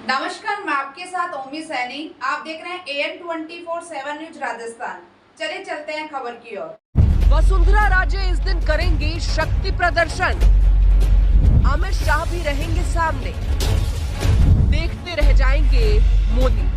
नमस्कार, मैं आपके साथ ओमी सैनी। आप देख रहे हैं AN 24/7 न्यूज राजस्थान। चलिए चलते हैं खबर की ओर। वसुंधरा राजे इस दिन करेंगी शक्ति प्रदर्शन। अमित शाह भी रहेंगे सामने, देखते रह जाएंगे मोदी।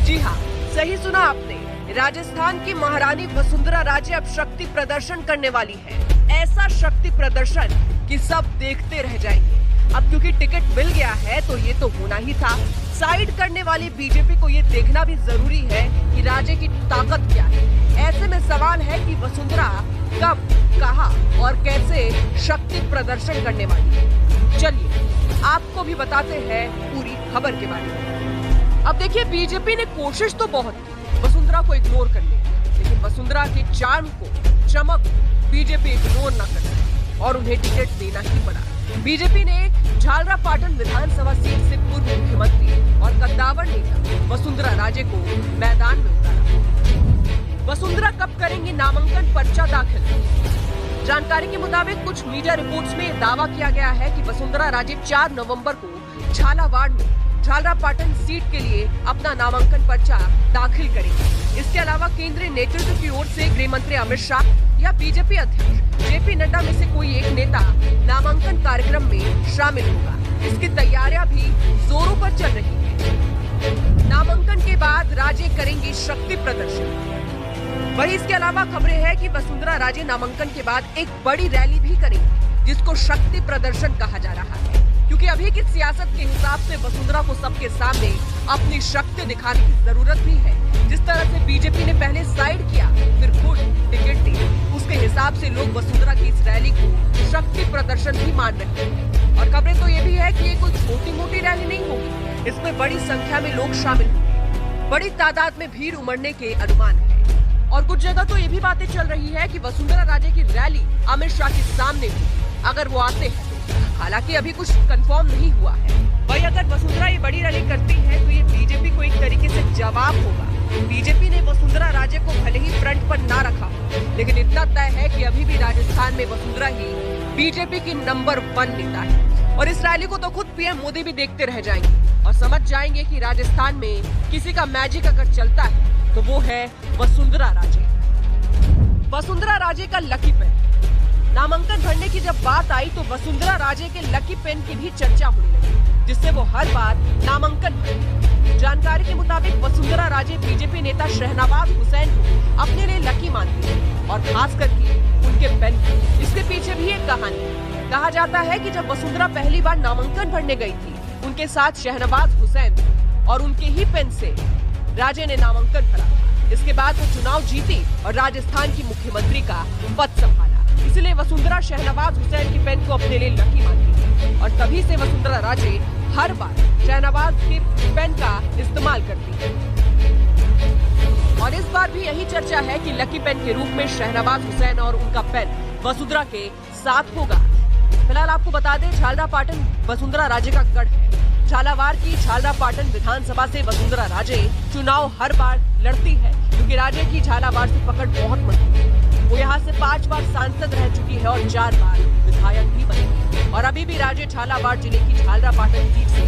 जी हाँ, सही सुना आपने। राजस्थान की महारानी वसुंधरा राजे अब शक्ति प्रदर्शन करने वाली है। ऐसा शक्ति प्रदर्शन कि सब देखते रह जाएंगे। अब क्योंकि टिकट मिल गया है तो ये तो होना ही था। साइड करने वाली बीजेपी को ये देखना भी जरूरी है कि राजे की ताकत क्या है। ऐसे में सवाल है कि वसुंधरा कब, कहां और कैसे शक्ति प्रदर्शन करने वाली है। चलिए आपको भी बताते हैं पूरी खबर के बारे में। अब देखिए, बीजेपी ने कोशिश तो बहुत की वसुंधरा को इग्नोर करने की, लेकिन वसुंधरा के चार्म को, चमक बीजेपी इग्नोर न कर सकी और उन्हें टिकट देना ही पड़ा। बीजेपी ने झालरापाटन विधानसभा सीट से पूर्व मुख्यमंत्री और कद्दावर नेता वसुंधरा राजे को मैदान में उतारा। वसुंधरा कब करेंगे नामांकन पर्चा दाखिल? जानकारी के मुताबिक कुछ मीडिया रिपोर्ट्स में दावा किया गया है कि वसुंधरा राजे 4 नवंबर को झालावाड़ में झालरापाटन सीट के लिए अपना नामांकन पर्चा दाखिल करेंगे। इसके अलावा केंद्रीय नेतृत्व की ओर से गृह मंत्री अमित शाह या बीजेपी अध्यक्ष JP नड्डा में से कोई एक नेता नामांकन कार्यक्रम में शामिल होगा। इसकी तैयारियां भी जोरों पर चल रही है। नामांकन के बाद राजे करेंगी शक्ति प्रदर्शन। वहीं इसके अलावा खबरें हैं कि वसुंधरा राजे नामांकन के बाद एक बड़ी रैली भी करेंगी, जिसको शक्ति प्रदर्शन कहा जा रहा है। क्योंकि अभी की सियासत के हिसाब से वसुंधरा को सबके सामने अपनी शक्ति दिखाने की जरूरत भी है। जिस तरह से बीजेपी ने पहले साइड किया, फिर खुद टिकट दी, उसके हिसाब से लोग वसुंधरा की इस रैली को शक्ति प्रदर्शन भी मान रहे हैं। और खबरें तो ये भी है कि ये कोई छोटी मोटी रैली नहीं होगी, इसमें बड़ी संख्या में लोग शामिल होंगे। बड़ी तादाद में भीड़ उमड़ने के अनुमान है। और कुछ जगह तो ये भी बातें चल रही है कि वसुंधरा राजे की रैली अमित शाह के सामने होगी, अगर वो आते हैं। हालांकि अभी कुछ कंफर्म नहीं हुआ है। वही अगर वसुंधरा ये बड़ी रैली करती है तो ये बीजेपी को एक तरीके से जवाब होगा। बीजेपी ने वसुंधरा राजे को भले ही फ्रंट पर ना रखा, लेकिन इतना तय है कि अभी भी राजस्थान में वसुंधरा ही बीजेपी की नंबर 1 नेता है। और इस रैली को तो खुद PM मोदी भी देखते रह जाएंगे और समझ जाएंगे कि राजस्थान में किसी का मैजिक अगर चलता है तो वो है वसुंधरा राजे। वसुंधरा राजे का लकी पेन। नामांकन भरने की जब बात आई तो वसुंधरा राजे के लकी पेन की भी चर्चा होने लगी, जिससे वो हर बार नामांकन भरती। जानकारी के मुताबिक वसुंधरा राजे बीजेपी नेता शहनवाज हुसैन को अपने लिए लकी मानती है और खास करके उनके पेन। इसके पीछे भी एक कहानी है। कहा जाता है कि जब वसुंधरा पहली बार नामांकन भरने गई थी, उनके साथ शहनवाज हुसैन और उनके ही पेन से राजे ने नामांकन भरा। इसके बाद वो चुनाव जीती और राजस्थान की मुख्यमंत्री का पद संभाला। इसलिए वसुंधरा शहनवाज हुसैन की पेन को अपने लिए लकी मानती है और तभी से वसुंधरा राजे हर बार शहनवाज की पेन का इस्तेमाल करती है। और इस बार भी यही चर्चा है कि लकी पेन के रूप में शहनवाज हुसैन और उनका पेन वसुंधरा के साथ होगा। फिलहाल आपको बता दें, झालरापाटन वसुंधरा राजे का गढ़ है। झालावाड़ की झालरापाटन विधानसभा से वसुंधरा राजे चुनाव हर बार लड़ती है, क्योंकि राजे की झालावाड़ से पकड़ बहुत मजबूत है। वो यहाँ से 5 बार सांसद रह चुकी है और 4 बार विधायक भी बनी और अभी भी राजे झालावाड़ जिले की झालरापाटन सीट से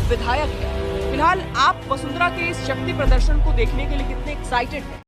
विधायक है। फिलहाल आप वसुंधरा के इस शक्ति प्रदर्शन को देखने के लिए कितने एक्साइटेड हैं?